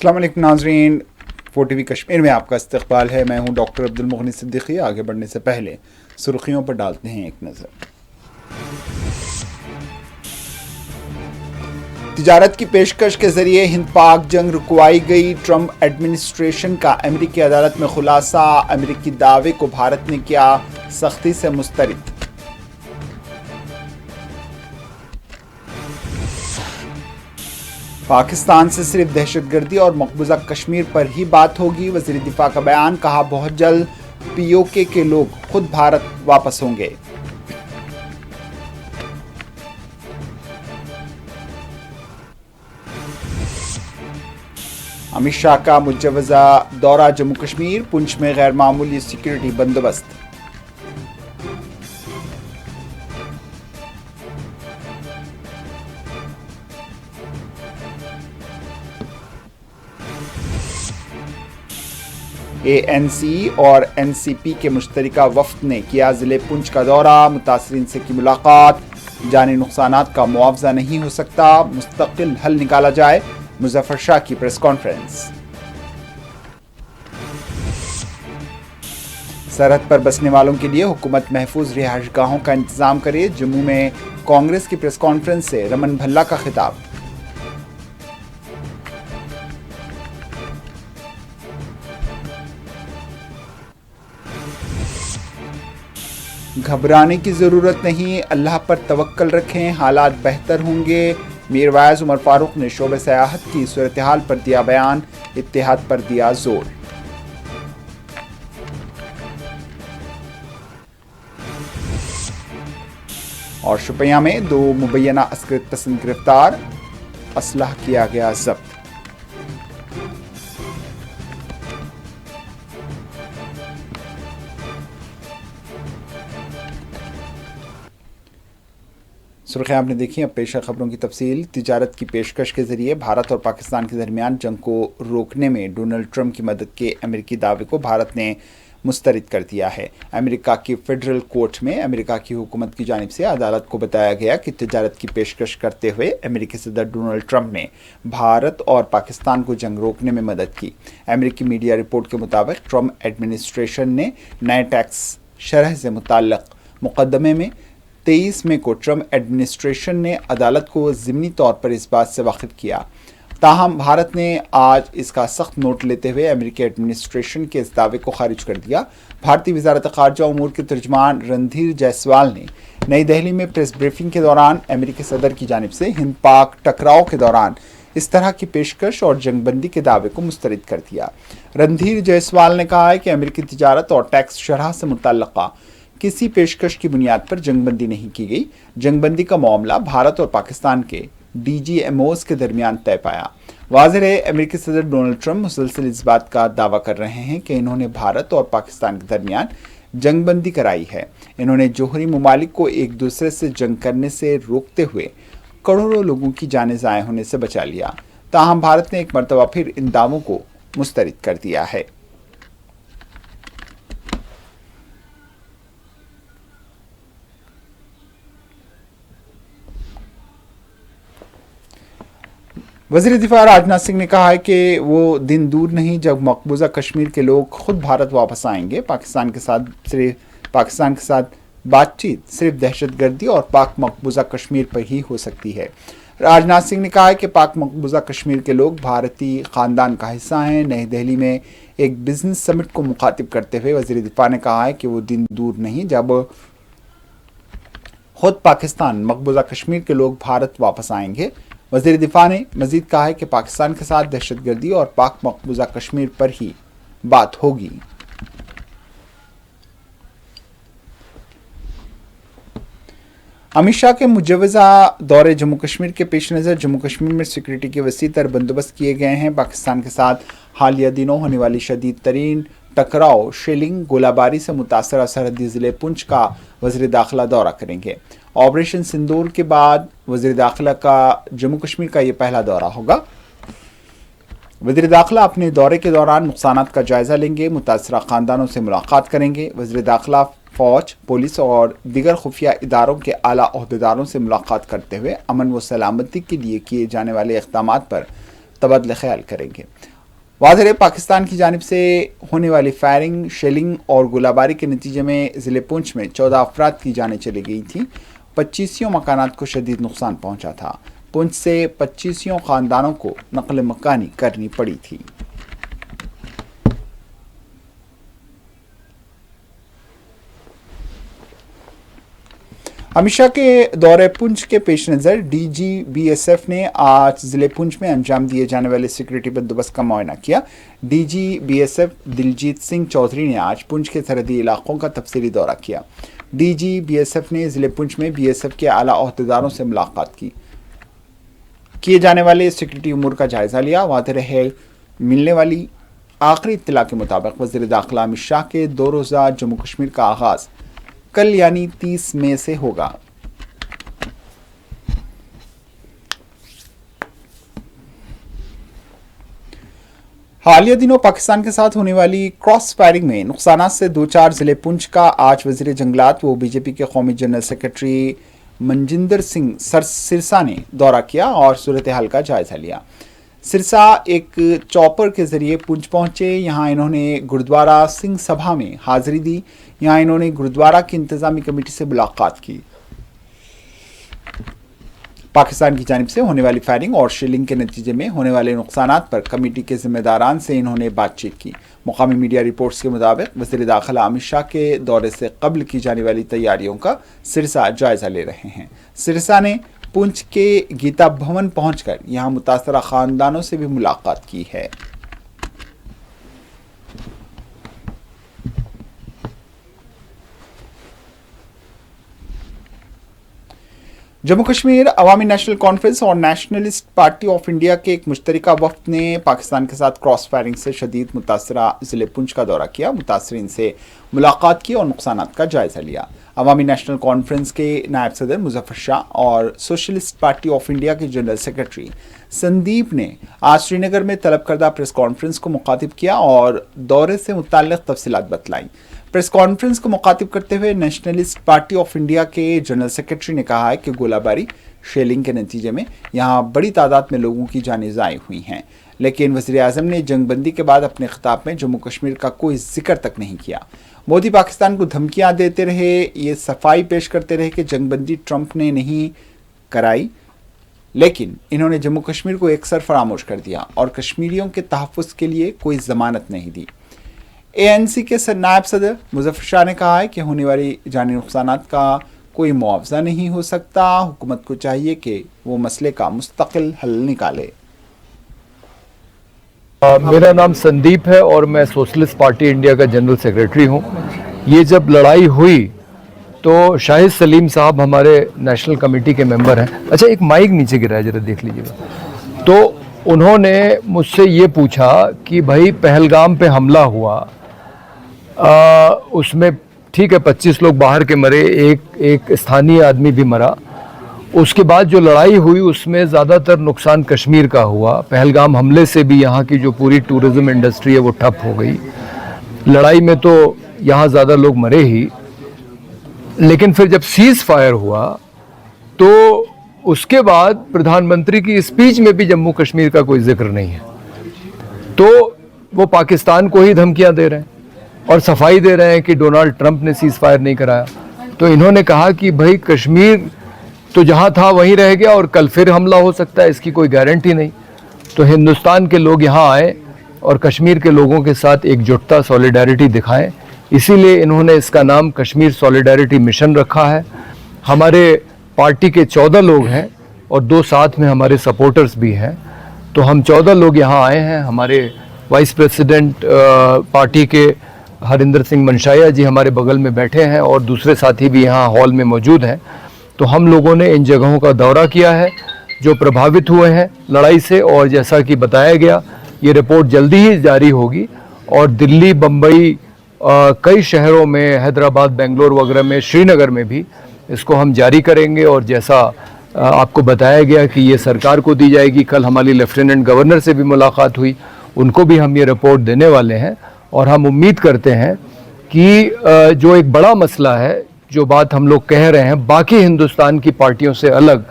السلام علیکم ناظرین، 4TV کشمیر میں آپ کا استقبال ہے۔ میں ہوں ڈاکٹر عبدالمغنی صدیقی۔ آگے بڑھنے سے پہلے سرخیوں پر ڈالتے ہیں ایک نظر۔ تجارت کی پیشکش کے ذریعے ہند پاک جنگ رکوائی گئی، ٹرمپ ایڈمنسٹریشن کا امریکی عدالت میں خلاصہ۔ امریکی دعوے کو بھارت نے کیا سختی سے مسترد۔ پاکستان سے صرف دہشت گردی اور مقبوضہ کشمیر پر ہی بات ہوگی، وزیر دفاع کا بیان۔ کہا بہت جلد POK کے لوگ خود بھارت واپس ہوں گے۔ امت شاہ کا مجوزہ دورہ جموں کشمیر، پنچ میں غیر معمولی سیکورٹی بندوبست۔ ANC اور NCP کے مشترکہ وفد نے کیا ضلع پنچ کا دورہ، متاثرین سے کی ملاقات۔ جانی نقصانات کا معاوضہ نہیں ہو سکتا، مستقل حل نکالا جائے، مظفر شاہ کی پریس کانفرنس۔ سرحد پر بسنے والوں کے لیے حکومت محفوظ رہائش گاہوں کا انتظام کرے، جموں میں کانگریس کی پریس کانفرنس سے رمن بھلا کا خطاب۔ گھبرانے کی ضرورت نہیں، اللہ پر توکل رکھیں، حالات بہتر ہوں گے۔ میر وائز عمر فاروق نے شعبہ سیاحت کی صورتحال پر دیا بیان، اتحاد پر دیا زور۔ اور شوپیاں میں 2 مبینہ عسکریت پسند گرفتار، اسلحہ کیا گیا ضبط۔ سرخیاں آپ نے دیکھی، اب پیش ہے خبروں کی تفصیل۔ تجارت کی پیشکش کے ذریعے بھارت اور پاکستان کے درمیان جنگ کو روکنے میں ڈونلڈ ٹرمپ کی مدد کے امریکی دعوے کو بھارت نے مسترد کر دیا ہے۔ امریکہ کی فیڈرل کورٹ میں امریکہ کی حکومت کی جانب سے عدالت کو بتایا گیا کہ تجارت کی پیشکش کرتے ہوئے امریکی صدر ڈونلڈ ٹرمپ نے بھارت اور پاکستان کو جنگ روکنے میں مدد کی۔ امریکی میڈیا رپورٹ کے مطابق ٹرمپ ایڈمنسٹریشن نے نئے ٹیکس شرح سے متعلق مقدمے میں 23 مئی کو ٹرمپ ایڈمنسٹریشن نے عدالت کو ضمنی طور پر اس بات سے واقف کیا، تاہم بھارت نے آج اس کا سخت نوٹ لیتے ہوئے امریکی ایڈمنسٹریشن کے اس دعوے کو خارج کر دیا۔ بھارتی وزارت خارجہ امور کے ترجمان رندھیر جیسوال نے نئی دہلی میں پریس بریفنگ کے دوران امریکی صدر کی جانب سے ہند پاک ٹکراؤ کے دوران اس طرح کی پیشکش اور جنگ بندی کے دعوے کو مسترد کر دیا۔ رندھیر جیسوال نے کہا ہے کہ امریکی تجارت اور ٹیکس شرح سے متعلقہ کسی پیشکش کی بنیاد پر جنگ بندی نہیں کی گئی۔ جنگ بندی کا معاملہ بھارت اور پاکستان کے DGMOs کے درمیان طے پایا۔ واضح ہے، امریکی صدر ڈونلڈ ٹرمپ مسلسل اس بات کا دعویٰ کر رہے ہیں کہ انہوں نے بھارت اور پاکستان کے درمیان جنگ بندی کرائی ہے۔ انہوں نے جوہری ممالک کو ایک دوسرے سے جنگ کرنے سے روکتے ہوئے کروڑوں لوگوں کی جانیں ضائع ہونے سے بچا لیا، تاہم بھارت نے ایک مرتبہ پھر ان دعووں کو مسترد کر دیا ہے۔ وزیر دفاع راجناتھ سنگھ نے کہا ہے کہ وہ دن دور نہیں جب مقبوضہ کشمیر کے لوگ خود بھارت واپس آئیں گے۔ پاکستان کے ساتھ بات چیت صرف دہشت گردی اور پاک مقبوضہ کشمیر پر ہی ہو سکتی ہے۔ راجناتھ سنگھ نے کہا ہے کہ پاک مقبوضہ کشمیر کے لوگ بھارتی خاندان کا حصہ ہیں۔ نئی دہلی میں ایک بزنس سمٹ کو مخاطب کرتے ہوئے وزیر دفاع نے کہا ہے کہ وہ دن دور نہیں جب خود پاکستان مقبوضہ کشمیر کے لوگ بھارت واپس آئیں گے۔ وزیر دفاع نے مزید کہا ہے کہ پاکستان کے ساتھ دہشت گردی اور پاک مقبوضہ کشمیر پر ہی بات ہوگی۔ امت شاہ کے مجوزہ دورے جموں کشمیر کے پیش نظر جموں کشمیر میں سیکورٹی کے وسیع تر بندوبست کیے گئے ہیں۔ پاکستان کے ساتھ حالیہ دنوں ہونے والی شدید ترین ٹکراؤ، شیلنگ، گولہ باری سے متاثرہ سرحدی ضلع پنچ کا وزیر داخلہ دورہ کریں گے۔ آپریشن سندور کے بعد وزیر داخلہ کا جموں کشمیر کا یہ پہلا دورہ ہوگا۔ وزیر داخلہ اپنے دورے کے دوران نقصانات کا جائزہ لیں گے، متاثرہ خاندانوں سے ملاقات کریں گے۔ وزیر داخلہ فوج، پولیس اور دیگر خفیہ اداروں کے اعلیٰ عہدیداروں سے ملاقات کرتے ہوئے امن و سلامتی کے لیے کیے جانے والے اقدامات پر تبادلہ خیال کریں گے۔ वाज़ेह है पाकिस्तान की जानिब से होने वाली फायरिंग, शेलिंग और गोलाबारी के नतीजे में ज़िले पुंछ में 14 अफराद की जानें चली गई थी। 25 मकानात को शदीद नुकसान पहुंचा था। पुंछ से 25 ख़ानदानों को नक़ल मकानी करनी पड़ी थी। अमित शाह के दौरे पुंछ के पेश नज़र DGBSF ने आज ज़िले पुंछ में अंजाम दिए जाने वाले सिक्योरिटी बंदोबस्त का मुआयना किया। DGBSF दिलजीत सिंह चौधरी ने आज पुंछ के सरहदी इलाकों का तफसीली दौरा किया। DGBSF ने ज़िले पुंछ में BSF के आला ओहदेदारों से मुलाकात की, किए जाने वाले सिक्योरिटी उमूर का जायज़ा लिया। वाज़ेह है मिलने वाली आखिरी इत्तला के मुताबिक वज़ीर दाखिला अमित शाह के 2 रोज़ा जम्मू कश्मीर का आगाज़ कल यानी 30 मई से होगा। हालिया दिनों पाकिस्तान के साथ होने वाली क्रॉस फायरिंग में नुकसानात से दो चार ज़िले पुंछ का आज वज़ीर जंगलात व बीजेपी के कौमी जनरल सेक्रेटरी मनजिंदर सिंह सिरसा ने दौरा किया और सूरत हाल का जायज़ा लिया। सिरसा एक चॉपर के ज़रिए पुंछ पहुंचे। यहाँ इन्होंने गुरुद्वारा सिंह सभा में हाज़िरी दी। यहाँ इन्होंने गुरुद्वारा की इंतज़ामी कमेटी से मुलाकात की। पाकिस्तान की जानिब से होने वाली फायरिंग और शेलिंग के नतीजे में होने वाले नुकसानात पर कमेटी के जिम्मेदारान से इन्होंने बातचीत की। मुकामी मीडिया रिपोर्ट्स के मुताबिक वज़ीर दाखिला अमित शाह के दौरे से कब्ल की जाने वाली तैयारियों का सिरसा जायज़ा ले रहे हैं। सिरसा ने पुंछ के गीता भवन पहुंचकर यहां मुतासरा खानदानों से भी मुलाकात की है। जम्मू कश्मीर अवामी नेशनल कॉन्फ्रेंस और नेशनलिस्ट पार्टी ऑफ इंडिया के एक मुश्तरका वफ्द ने पाकिस्तान के साथ क्रॉस फायरिंग से शदीद मुतासरा ज़िले पुंछ का दौरा किया, मुतासरीन से मुलाकात की और नुकसानात का जायज़ा लिया। अवामी नेशनल कॉन्फ्रेंस के नायब सदर मुजफ्फर शाह और सोशलिस्ट पार्टी ऑफ इंडिया के जनरल सेक्रेटरी संदीप ने आज श्रीनगर में तलब करदा प्रेस कॉन्फ्रेंस को मुखातिब किया और दौरे से मुताल्लिक़ तफसीलात बतलाई। प्रेस कॉन्फ्रेंस को मुखातिब करते हुए नेशनलिस्ट पार्टी ऑफ इंडिया के जनरल सेक्रेटरी ने कहा है कि गोलाबारी, शेलिंग के नतीजे में यहाँ बड़ी तादाद में लोगों की जानें ज़ाय हुई हैं, लेकिन वज़ीर आज़म ने जंगबंदी के बाद अपने खिताब में जम्मू कश्मीर का कोई जिक्र तक नहीं किया। मोदी पाकिस्तान को धमकियां देते रहे, ये सफाई पेश करते रहे कि जंगबंदी ट्रंप ने नहीं कराई, लेकिन इन्होंने जम्मू कश्मीर को एकसर फरामोश कर दिया और कश्मीरियों के तहफ़्फ़ुज़ के लिए कोई ज़मानत नहीं दी। ANC के नायब सदर मुजफ्फर शाह ने कहा है कि होने वाली जानी नुकसानात का कोई मुआवजा नहीं हो सकता। हुकूमत को चाहिए कि वो मसले का मुस्तकिल हल निकाले। मेरा नाम संदीप है और मैं सोशलिस्ट पार्टी इंडिया का जनरल सेक्रेटरी हूँ। ये जब लड़ाई हुई तो शाहिद सलीम साहब हमारे नेशनल कमेटी के मेंबर हैं। अच्छा, एक माइक नीचे गिरा है, जरा देख लीजिएगा। तो उन्होंने मुझसे ये पूछा कि भाई पहलगाम पे हमला हुआ, उसमें ठीक है 25 लोग बाहर के मरे, एक स्थानीय आदमी भी मरा। उसके बाद जो लड़ाई हुई उसमें ज़्यादातर नुकसान कश्मीर का हुआ। पहलगाम हमले से भी यहाँ की जो पूरी टूरिज़्म इंडस्ट्री है वो ठप हो गई। लड़ाई में तो यहाँ ज़्यादा लोग मरे ही, लेकिन फिर जब सीज़ फायर हुआ तो उसके बाद प्रधानमंत्री की स्पीच में भी जम्मू कश्मीर का कोई जिक्र नहीं है। तो वो पाकिस्तान को ही धमकियाँ दे रहे हैं और सफाई दे रहे हैं कि डोनाल्ड ट्रंप ने सीज़ फायर नहीं कराया। तो इन्होंने कहा कि भाई कश्मीर तो जहाँ था वहीं रह गया और कल फिर हमला हो सकता है, इसकी कोई गारंटी नहीं। तो हिंदुस्तान के लोग यहाँ आए और कश्मीर के लोगों के साथ एकजुटता, सॉलिडारिटी दिखाएं। इसीलिए इन्होंने इसका नाम कश्मीर सॉलिडारिटी मिशन रखा है। हमारे पार्टी के 14 लोग हैं और 2 साथ में हमारे सपोर्टर्स भी हैं। तो हम 14 लोग यहाँ आए हैं। हमारे वाइस प्रेसिडेंट पार्टी के हरिंदर सिंह मनशाया जी हमारे बगल में बैठे हैं और दूसरे साथी भी यहाँ हॉल में मौजूद हैं। तो हम लोगों ने इन जगहों का दौरा किया है जो प्रभावित हुए हैं लड़ाई से, और जैसा कि बताया गया ये रिपोर्ट जल्दी ही जारी होगी और दिल्ली, बम्बई, कई शहरों में, हैदराबाद, बेंगलोर वगैरह में, श्रीनगर में भी इसको हम जारी करेंगे। और जैसा आपको बताया गया कि ये सरकार को दी जाएगी। कल हमारी लेफ्टिनेंट गवर्नर से भी मुलाकात हुई, उनको भी हम ये रिपोर्ट देने वाले हैं और हम उम्मीद करते हैं कि जो एक बड़ा मसला है, जो बात हम लोग कह रहे हैं बाकी हिंदुस्तान की पार्टियों से अलग,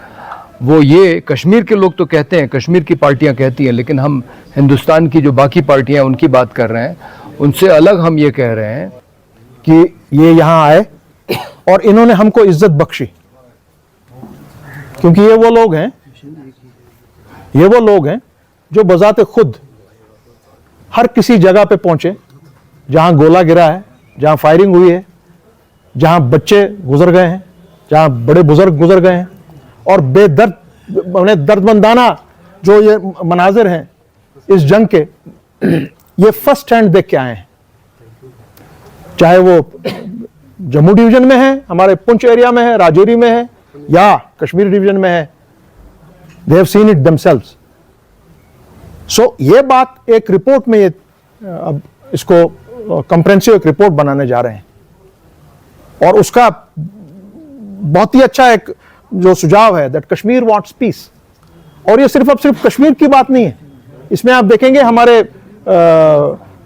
وہ یہ کشمیر کے لوگ تو کہتے ہیں, کشمیر کی پارٹیاں کہتی ہیں, لیکن ہم ہندوستان کی جو باقی پارٹیاں ان کی بات کر رہے ہیں, ان سے الگ ہم یہ کہہ رہے ہیں کہ یہ یہاں آئے اور انہوں نے ہم کو عزت بخشی, کیونکہ یہ وہ لوگ ہیں جو بذات خود ہر کسی جگہ پہ پہنچے جہاں گولہ گرا ہے, جہاں فائرنگ ہوئی ہے, جہاں بچے گزر گئے ہیں, جہاں بڑے بزرگ گزر گئے ہیں, اور بے درد مندانہ جو یہ مناظر ہیں اس جنگ کے, یہ فرسٹ ہینڈ دیکھ کے آئے ہیں. چاہے وہ جموں ڈویژن میں ہے, ہمارے پنچ ایریا میں ہے, راجوری میں ہے, یا کشمیر ڈویژن میں ہے. they have seen it themselves. سو یہ بات ایک رپورٹ میں اب اس کو کمپریہنسو ایک رپورٹ بنانے جا رہے ہیں, اور اس کا بہت ہی اچھا ایک جو سجھاؤ ہے that کشمیر wants peace. اور یہ صرف کشمیر کی بات نہیں ہے, اس میں آپ دیکھیں گے ہمارے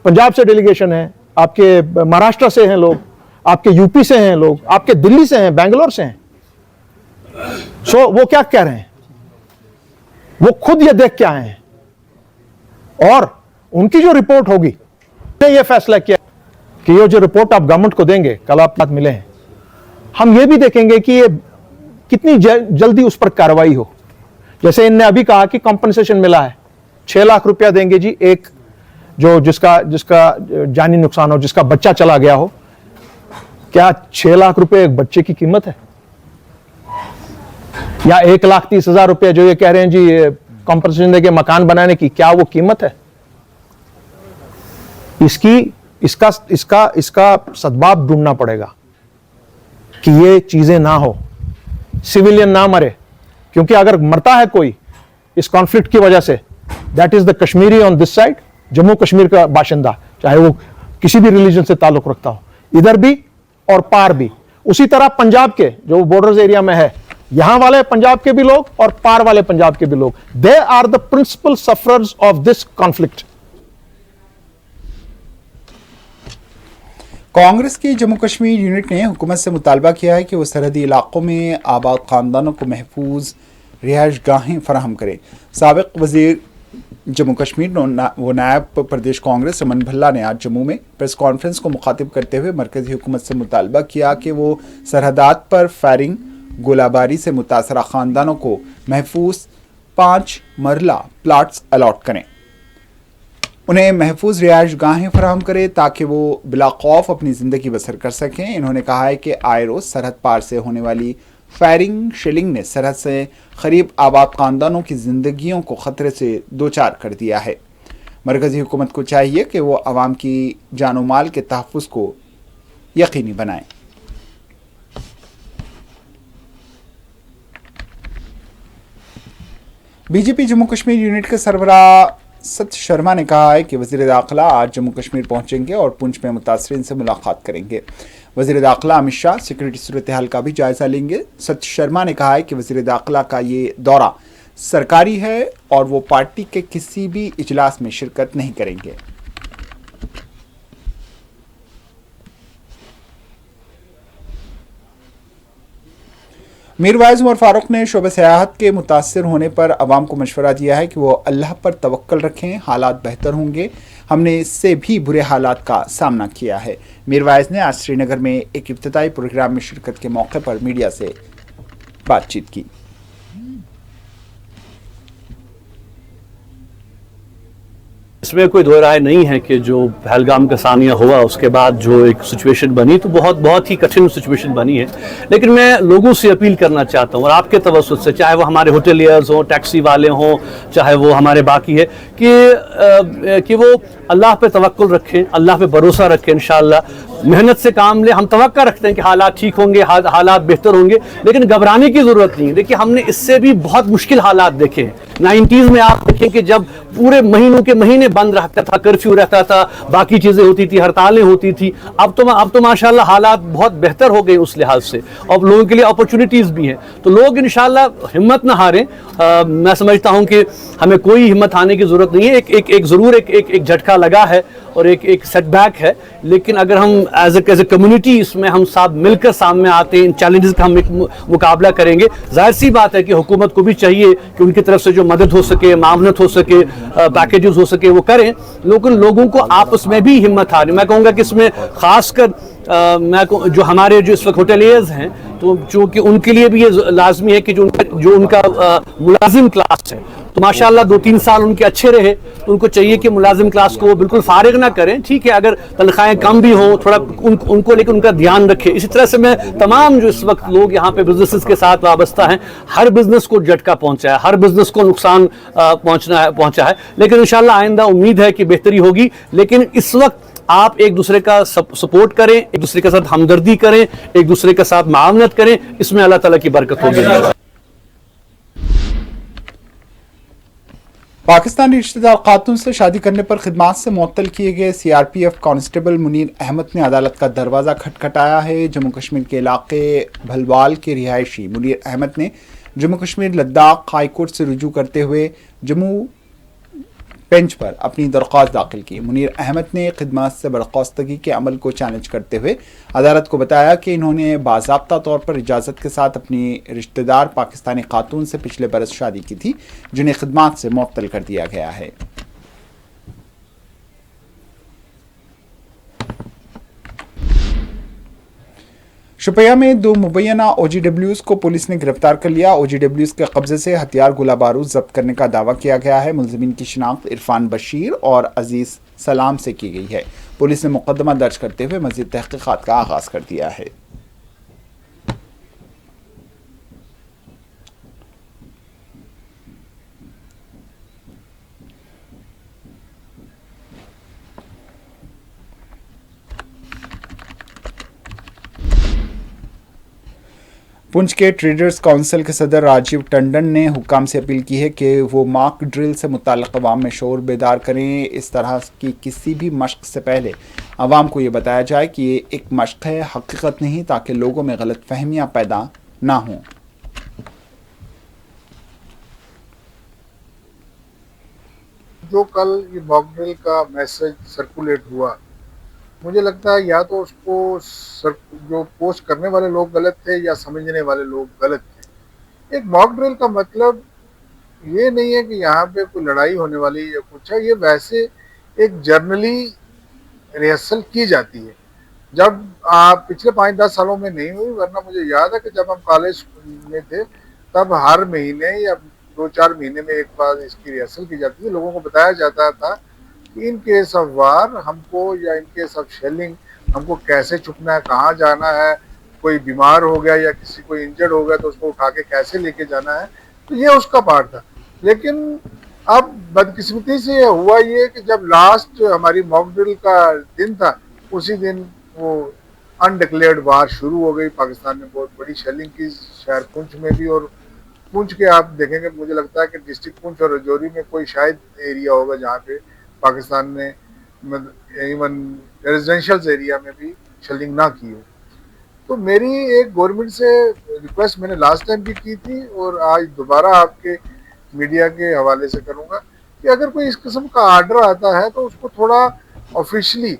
پنجاب سے ڈیلیگیشن ہے, آپ کے مہاراشٹر سے ہیں لوگ, آپ کے یو پی سے ہیں لوگ, آپ کے دلی سے ہیں, بنگلور سے ہیں. سو وہ کیا کہہ رہے ہیں, وہ خود یہ دیکھ کے آئے ہیں, اور ان کی جو رپورٹ ہوگی نے یہ فیصلہ کیا کہ یہ جو رپورٹ آپ گورنمنٹ کو دیں گے, کل آپ بات ملے ہیں, ہم یہ بھی دیکھیں گے کہ یہ کتنی جلدی اس پر کارروائی ہو. جیسے ان نے ابھی کہا کہ کمپنسیشن ملا ہے, 6 لاکھ روپیہ دیں گے جی ایک جو جس کا جانی نقصان ہو, جس کا بچہ چلا گیا ہو. کیا 6 لاکھ روپے ایک بچے کی قیمت ہے؟ یا 1,30,000 روپے جو یہ کہہ رہے ہیں جی کمپنسیشن دے کے مکان بنانے کی, کیا وہ قیمت ہے؟ اس کا سدباب ڈھونڈنا پڑے گا کہ یہ چیزیں نہ ہو, سویلین نہ مرے. کیونکہ اگر مرتا ہے کوئی اس کانفلکٹ کی وجہ سے, that is the Kashmiri on this side, Jammu Kashmir کا باشندہ, چاہے وہ کسی بھی ریلیجن سے تعلق رکھتا ہو, ادھر بھی اور پار بھی. اسی طرح پنجاب کے جو بارڈرز ایریا میں ہے, یہاں والے پنجاب کے بھی لوگ اور پار والے پنجاب کے بھی لوگ, they are the principal sufferers of this conflict. Congress کی جموں کشمیر یونٹ نے حکومت سے مطالبہ کیا ہے کہ وہ سرحدی علاقوں میں آباد خاندانوں کو محفوظ رہائش گاہیں فراہم کرے. سابق وزیر جموں کشمیر و نائب پردیش کانگریس رمن بھلا نے آج جموں میں پریس کانفرنس کو مخاطب کرتے ہوئے مرکزی حکومت سے مطالبہ کیا کہ وہ سرحدات پر فائرنگ, گولہ باری سے متاثرہ خاندانوں کو محفوظ 5 مرلہ پلاٹس الاٹ کریں, انہیں محفوظ رہائش گاہیں فراہم کرے تاکہ وہ بلا خوف اپنی زندگی بسر کر سکیں. انہوں نے کہا ہے کہ آئے روز سرحد پار سے ہونے والی فائرنگ شیلنگ نے سرحد سے قریب آباد خاندانوں کی زندگیوں کو خطرے سے دوچار کر دیا ہے. مرکزی حکومت کو چاہیے کہ وہ عوام کی جان و مال کے تحفظ کو یقینی بنائیں. بی جے پی جموں کشمیر یونٹ کے سربراہ ست شرما نے کہا ہے کہ وزیر داخلہ آج جموں کشمیر پہنچیں گے اور پونچھ میں متاثرین سے ملاقات کریں گے. وزیر داخلہ امت شاہ سیکورٹی صورتحال کا بھی جائزہ لیں گے. ست شرما نے کہا ہے کہ وزیر داخلہ کا یہ دورہ سرکاری ہے اور وہ پارٹی کے کسی بھی اجلاس میں شرکت نہیں کریں گے. میر واعظ عمر فاروق نے شعبہ سیاحت کے متاثر ہونے پر عوام کو مشورہ دیا ہے کہ وہ اللہ پر توکل رکھیں, حالات بہتر ہوں گے. ہم نے اس سے بھی برے حالات کا سامنا کیا ہے. میر واعظ نے آج سری نگر میں ایک افتتاحی پروگرام میں شرکت کے موقع پر میڈیا سے بات چیت کی. اس میں کوئی دو رائے نہیں ہے کہ جو پہلگام کا ثانیہ ہوا اس کے بعد جو ایک سچویشن بنی تو بہت ہی کٹھن سچویشن بنی ہے. لیکن میں لوگوں سے اپیل کرنا چاہتا ہوں اور آپ کے توسط سے, چاہے وہ ہمارے ہوٹلیئرز ہوں, ٹیکسی والے ہوں, چاہے وہ ہمارے باقی ہے, کہ وہ اللہ پہ توکل رکھیں, اللہ پہ بھروسہ رکھیں. انشاءاللہ محنت سے کام لیں. ہم توقع رکھتے ہیں کہ حالات ٹھیک ہوں گے, حالات بہتر ہوں گے, لیکن گھبرانے کی ضرورت نہیں. دیکھیے ہم نے اس سے بھی بہت مشکل حالات دیکھے ہیں. 90s میں آپ دیکھیں کہ جب پورے مہینوں کے مہینے بند رہتا تھا, کرفیو رہتا تھا, باقی چیزیں ہوتی تھی, ہڑتالیں ہوتی تھی. اب تو ماشاءاللہ حالات بہت بہتر ہو گئے اس لحاظ سے, اور لوگوں کے لیے اپرچونٹیز بھی ہیں. تو لوگ انشاءاللہ ہمت نہ ہاریں. میں سمجھتا ہوں کہ ہمیں کوئی ہمت ہارنے کی ضرورت نہیں ہے. ایک ضرور ایک جھٹکا لگا ہے اور ایک سیٹ بیک ہے, لیکن اگر ہم एज ए कम्युनिटी इसमें हम साथ मिलकर सामने आते हैं, इन चैलेंजेस का हम एक मुकाबला करेंगे। जाहिर सी बात है कि हुकूमत को भी चाहिए कि उनकी तरफ से जो मदद हो सके, मामनत हो सके, पैकेजेस हो सके वो करें, लेकिन लोगों को आपस में भी हिम्मत हारनी। मैं कहूँगा कि इसमें खासकर जो हमारे जो इस वक्त होटेलियर्स हैं, तो जो कि उनके लिए भी ये लाजमी है कि जो उनका मुलाजिम क्लास है, तो माशाल्लाह 2-3 साल उनके अच्छे रहे, तो उनको चाहिए कि मुलाजिम क्लास को बिल्कुल फारिग ना करें। ठीक है, अगर तनख्वाहें कम भी हों थोड़ा उनको लेकिन उनका ध्यान रखें। इसी तरह से मैं तमाम जो इस वक्त लोग यहाँ पे बिजनेसेस के साथ वाबस्ता हैं, हर बिजनेस को झटका पहुंचा है, हर बिजनेस को नुकसान पहुंचा है, लेकिन इंशाल्लाह आइंदा उम्मीद है कि बेहतरी होगी। लेकिन इस वक्त आप एक दूसरे का सपोर्ट करें, एक दूसरे के साथ हमदर्दी करें, एक दूसरे के साथ मावनत करें, इसमें अल्लाह ताला की बरकत होगी। पाकिस्तानी रिश्तेदार खातून से शादी करने पर खिदमत से मुअत्तल किए गए सीआरपीएफ कांस्टेबल मुनीर अहमद ने अदालत का दरवाज़ा खटखटाया है। जम्मू कश्मीर के इलाके भलवाल के रिहायशी मुनीर अहमद ने जम्मू कश्मीर लद्दाख हाई कोर्ट से रुजू करते हुए जम्मू बेंच पर अपनी दरख्वास्त दाखिल की। मुनीर अहमद ने खिदमत से बर्खास्तगी के अमल को चैलेंज करते हुए अदालत को बताया कि इन्होंने बाज़ाब्ता तौर पर इजाज़त के साथ अपनी रिश्तेदार पाकिस्तानी खातून से पिछले बरस शादी की थी, जिन्हें खिदमत से मुअत्तल कर दिया गया है। शुपिया में 2 मुबैना OGWs को पुलिस ने गिरफ्तार कर लिया। OGWs के कब्जे से हथियार गोला बारूद जब्त करने का दावा किया गया है। मुलजिमीन की शिनाख्त इरफान बशीर और अजीज सलाम से की गई है। पुलिस ने मुकदमा दर्ज करते हुए मजीद तहकीकात का आगाज कर दिया है। पुंछ के ट्रेडर्स काउंसिल के सदर राजीव टंडन ने हुक्काम से अपील की है कि वो मॉक ड्रिल से मुताल्लिक़ अवाम में शोर बेदार करें। इस तरह की किसी भी मश्क से पहले अवाम को ये बताया जाए कि ये एक मश्क है, हकीकत नहीं, ताकि लोगों में गलत फहमियाँ पैदा ना हों। जो कल ये मॉक ड्रिल का मैसेज सर्कुलेट हुआ, मुझे लगता है या तो उसको जो पोस्ट करने वाले लोग गलत थे या समझने वाले लोग गलत थे। एक मॉक ड्रिल का मतलब ये नहीं है कि यहाँ पे कोई लड़ाई होने वाली या कुछ है, ये वैसे एक जर्नली रिहर्सल की जाती है। जब आप पिछले 5-10 सालों में नहीं हुई, वरना मुझे याद है कि जब हम कॉलेज में थे तब हर महीने या 2-4 महीने में एक बार इसकी रिहर्सल की जाती थी। लोगों को बताया जाता था इन केस ऑफ वार हमको या इन केस ऑफ शेलिंग हमको कैसे छुपना है, कहाँ जाना है, कोई बीमार हो गया या किसी को इंजर्ड हो गया तो उसको उठा के कैसे लेके जाना है, तो ये उसका पार्ट था। लेकिन अब बदकिस्मती से हुआ ये कि जब लास्ट हमारी मॉक ड्रिल का दिन था, उसी दिन वो अनडिक्लेयर्ड वार शुरू हो गई। पाकिस्तान ने बहुत बड़ी शेलिंग की शहर पुंछ में भी, और पुंछ के आप देखेंगे मुझे लगता है कि डिस्ट्रिक्ट पुंछ और रजौरी में कोई शायद एरिया होगा जहाँ पे पाकिस्तान ने इवन रेजिडेंशियल एरिया में भी शेलिंग ना की हो। तो मेरी एक गवर्नमेंट से रिक्वेस्ट मैंने लास्ट टाइम भी की थी और आज दोबारा आपके मीडिया के हवाले से करूँगा कि अगर कोई इस किस्म का आर्डर आता है तो उसको थोड़ा ऑफिशियली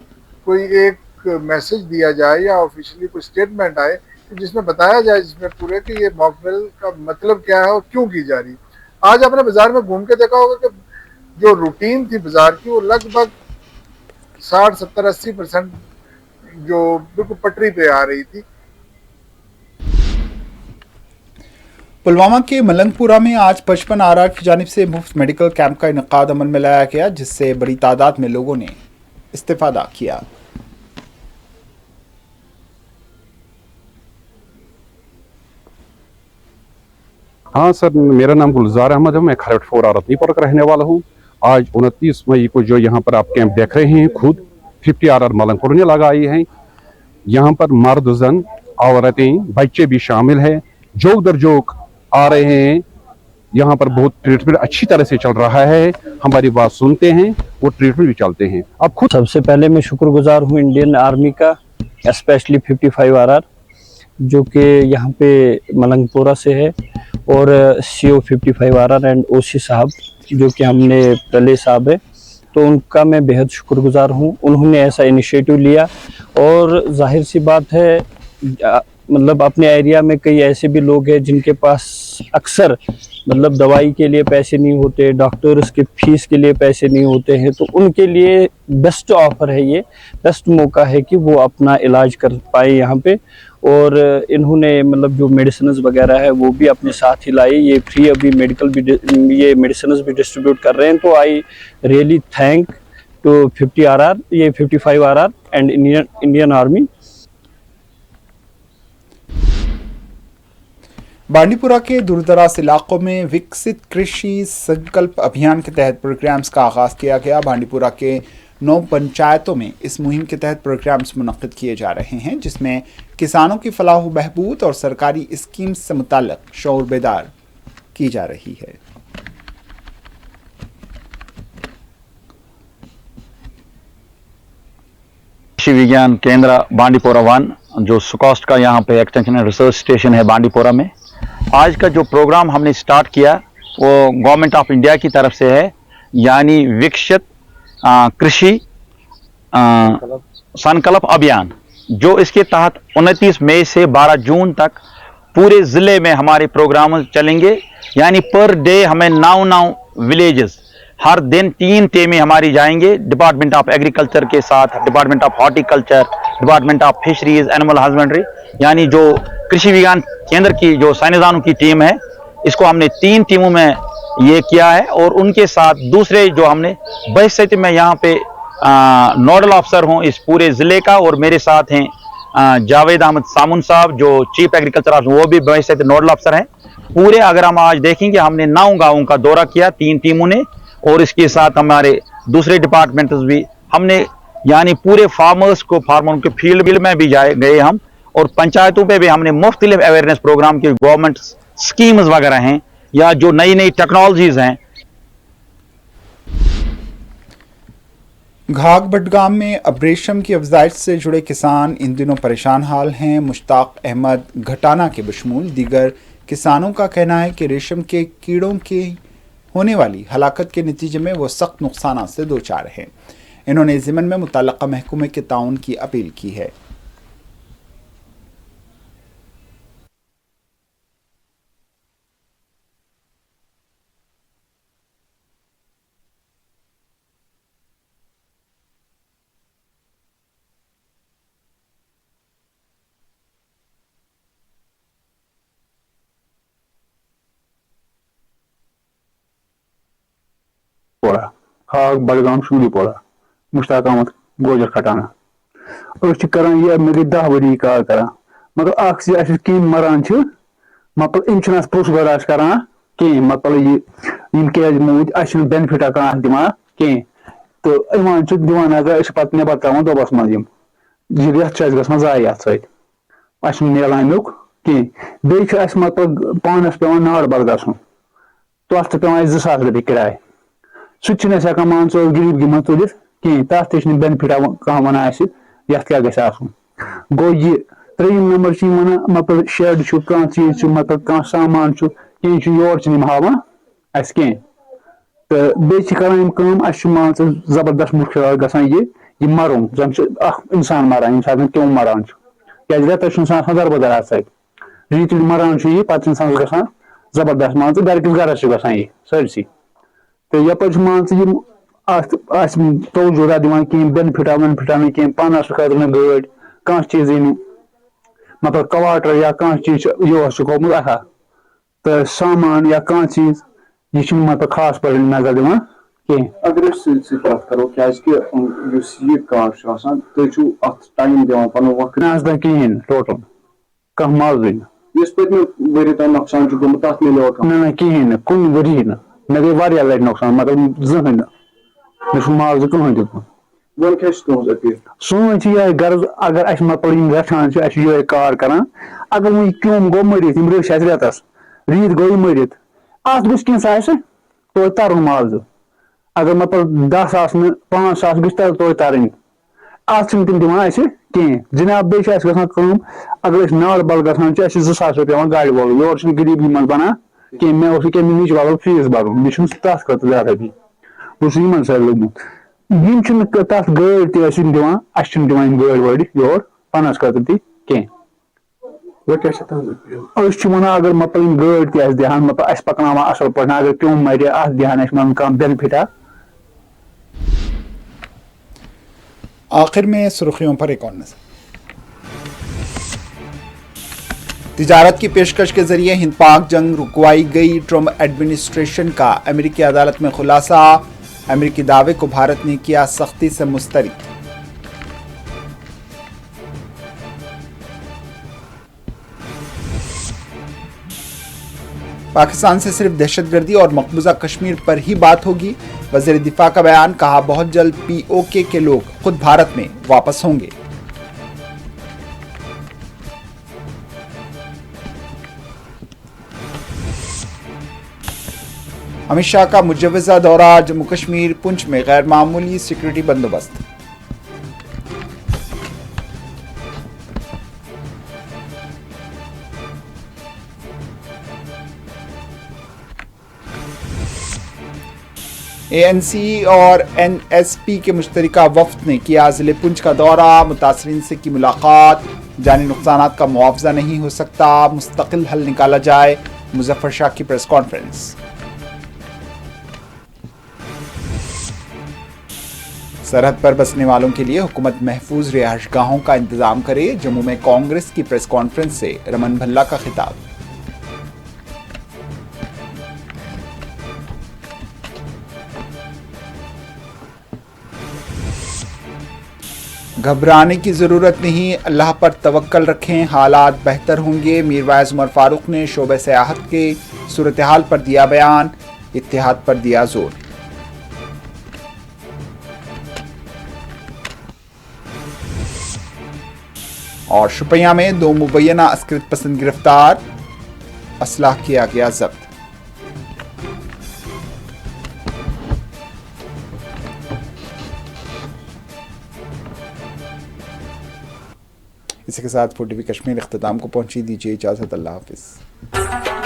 कोई एक मैसेज दिया जाए या ऑफिशियली कोई स्टेटमेंट आए जिसमें बताया जाए, जिसमें पूरे कि ये मॉक ड्रिल का मतलब क्या है और क्यों की जा रही। आज आपने बाजार में घूम के देखा होगा कि जो रूटीन थी बाजार की वो लगभग 60, 70, 80% जो बिल्कुल पटरी पे आ रही थी। पुलवामा के मलंगपुरा में आज 55 आरआर की जानिब से मुफ्त मेडिकल कैंप का इनेकाद अमल में लाया गया, जिससे बड़ी तादाद में लोगों ने इस्तेफादा किया। हाँ सर, मेरा नाम गुलजार अहमद है, मैं खरट 4 रत्नीपुर का रहने वाला हूँ। आज 29 मई को जो यहाँ पर आप कैंप देख रहे हैं, खुद 50 आरआर मलंगपुर ने लगाई है। यहाँ पर मर्द, जन, औरतें, बच्चे भी शामिल हैं। जोक दर जोक आ रहे हैं। यहाँ पर बहुत ट्रीटमेंट अच्छी तरह से चल रहा है। हमारी बात सुनते हैं, वो ट्रीटमेंट भी चलते हैं। अब खुद सबसे पहले मैं शुक्रगुजार हूँ इंडियन आर्मी का, स्पेशली 55 आरआर जो कि यहाँ पे मलंगपुरा से है, और CO 55 आरआर एंड OC साहब जो कि हमने पहले साहब है, तो उनका मैं बेहद शुक्रगुजार हूँ। उन्होंने ऐसा इनिशिएटिव लिया और जाहिर सी बात है मतलब अपने एरिया में कई ऐसे भी लोग हैं जिनके पास अक्सर मतलब दवाई के लिए पैसे नहीं होते, डॉक्टर्स के फीस के लिए पैसे नहीं होते हैं, तो उनके लिए बेस्ट ऑफर है, ये बेस्ट मौका है कि वो अपना इलाज कर पाए यहाँ पे। और इन्होंने मतलब जो मेडिसिन वगैरह है वो भी अपने साथ ही लाई, ये फ्री अभी मेडिकल भी ये मेडिसिन भी डिस्ट्रीब्यूट कर रहे हैं। तो I really thank to 55 RR and Indian army. Bandipora के दूरदराज इलाकों में विकसित कृषि संकल्प अभियान के तहत प्रोग्राम्स का आगाज किया गया। बांडीपुरा के 9 पंचायतों में इस मुहिम के तहत प्रोग्राम्स मुनक्किद किए जा रहे हैं, जिसमें किसानों की फलाह बहबूद और सरकारी स्कीम्स से मुताल्लिक शऊर बेदार की जा रही है। कृषि विज्ञान केंद्र बांडीपुरा 1 जो सुकॉस्ट का यहाँ पे एक्सटेंशन एंड रिसर्च स्टेशन है बांडीपुरा में, आज का जो प्रोग्राम हमने स्टार्ट किया वो गवर्नमेंट ऑफ इंडिया की तरफ से है, यानी विकसित कृषि संकल्प अभियान, जो इसके तहत 29 मई से 12 जून तक पूरे ज़िले में हमारे प्रोग्राम चलेंगे। यानी पर डे हमें 9 विलेजेस, हर दिन 3 टीमें हमारी जाएंगे डिपार्टमेंट ऑफ एग्रीकल्चर के साथ, department of horticulture, department of fisheries, animal husbandry, यानी जो कृषि विज्ञान केंद्र की जो साइंसदानों की टीम है, इसको हमने 3 टीमों में ये किया है। और उनके साथ दूसरे जो हमने बहसती में यहाँ पे नोडल अफसर हूँ इस पूरे ज़िले का, और मेरे साथ हैं जावेद अहमद सामुन साहब जो चीफ एग्रीकल्चर ऑफिसर, वो भी बहसती नोडल अफसर हैं पूरे। अगर हम आज देखेंगे हमने 9 गाँवों का दौरा किया 3 टीमों ने, और इसके साथ हमारे दूसरे डिपार्टमेंट्स भी हमने, यानी पूरे फार्मरों के फील्ड में भी गए हम, और पंचायतों पे भी हमने मुख्तलिफ अवेयरनेस प्रोग्राम के गवर्नमेंट स्कीम्स वगैरह हैं या जो नई नई टेक्नोलॉजीज हैं। घाघ बडगाम में अब रेशम की अफजाइश से जुड़े किसान इन दिनों परेशान हाल हैं। मुश्ताक अहमद घटाना के बशमूल दीगर किसानों का कहना है कि रेशम के कीड़ों की होने वाली हलाकत के नतीजे में वो सख्त नुकसान से दो चार हैं। इन्होंने ज़िमन में मुतल्लका महकमे के ताउन की अपील की है। खाग बडगाम शुंगीपोरा मुश्ताक अहमद गोजर खटाना करान ये मे गई 10 वरी कॉल करान मगर कम मरान मतलब इन पुस बर्दाश्त करान कहें मतलब ये क्या मूज बेनिफिट दिवान कहें तो दिवान अगर पे नबर त्रावान दोबस मज रेत ग जाय अत सन अमुक कहें बे मतलब पानस पे नाड़ बल ग तथ पे 2000 रुपये किराए सह मान गरीबगी मज तुलित कहें तथ बेनिफिट कह वन क्या गो ये 3 नंबर वन मतलब शेड कह चीज मतलब कह सामान कहें योर हावान कहें तो बेम मान जबरदस्त मुश्किल गसान ये मरुन जन इंसान मरान ये क्यों मरान क्या रेत दरबदर रीत मरान ये पे इंसान गसान जबरदस्त मान गरकिस गरस गसान ये सरसी तो यपर मान तवजो दिवान कहें बेनिफिटा वेनिफिटा ना कहें पानस खतर ना गाड़ कह चीज मतलब कवाटर या कह चीज योर गोमुत अथा तो सामान या कह चीज यह मतलब खास पर नजर दिवान कहें अगर कत करो क्या टाइम दिवान पन वक्त ना कहें टोटल कह माजी वरी तक नुकसान गोमुत तथ मिलो ना कहें कुन वरी ना मे गई वारिया लट नुकसान मतलब जहन मे मावज कहें दित वन क्या अपील सोन यह गर्ज अगर मतलब रचान ये कार करान अगर वो क्यों गो मरित रश रेतस रीत गई मरित अत गस तो तरन मावज अगर मतलब 10,000 5,000 गई तो तरन अत तम दिवान कहें जनाब बे अगर नाड़ बल गसान 2,000 रुपये पे गाड़ वोल योर गरीबी मज बना कहें मे निच वाल फीस भर मे तथ खत ज्यादा भी बस इन सर लोगमुत یم چھنہٕ تتھ گٲڑۍ تہِ ٲسۍ یِم دِوان اَسہِ چھِنہٕ دِوان یِم گٲڑۍ وٲڑۍ یور پانس خٲطرٕ تہِ کینٛہہ أسۍ چھِ وَنان اگر مطلب یِم گٲڑۍ تہِ اَسہِ دِہن مطلب اَسہِ پکناوان اَصٕل پٲٹھۍ اگر پیوٚم مرِ اَتھ دِہن اَسہِ مطلب کانٛہہ بینِفِٹا. آخر میں سرخیوں پر ایک اور نظر. تجارت کی پیشکش کے ذریعے ہند پاک جنگ رکوائی گئی. ٹرمپ ایڈمنسٹریشن کا امریکی عدالت میں خلاصہ. امریکی دعوے کو بھارت نے کیا سختی سے مسترد. پاکستان سے صرف دہشت گردی اور مقبوضہ کشمیر پر ہی بات ہوگی. وزیر دفاع کا بیان. کہا بہت جلد POK کے لوگ خود بھارت میں واپس ہوں گے. امت شاہ کا مجوزہ دورہ. جموں کشمیر پنچ میں غیر معمولی سیکورٹی بندوبست. ANC اور NSP کے مشترکہ وفد نے کیا ضلع پنچ کا دورہ. متاثرین سے کی ملاقات. جانی نقصانات کا معاوضہ نہیں ہو سکتا, مستقل حل نکالا جائے. مظفر شاہ کی پریس کانفرنس. سرحد پر بسنے والوں کے لیے حکومت محفوظ رہائش گاہوں کا انتظام کرے. جموں میں کانگریس کی پریس کانفرنس سے رمن بھلا کا خطاب. گھبرانے کی ضرورت نہیں, اللہ پر توکل رکھیں, حالات بہتر ہوں گے. میر وائز عمر فاروق نے شعبہ سیاحت کے صورتحال پر دیا بیان. اتحاد پر دیا زور. اور شوپیاں میں 2 مبینہ عسکریت پسند گرفتار. اسلحہ کیا گیا ضبط. اسی کے ساتھ 4TV کشمیر اختتام کو پہنچی. دیجیے اجازت. اللہ حافظ.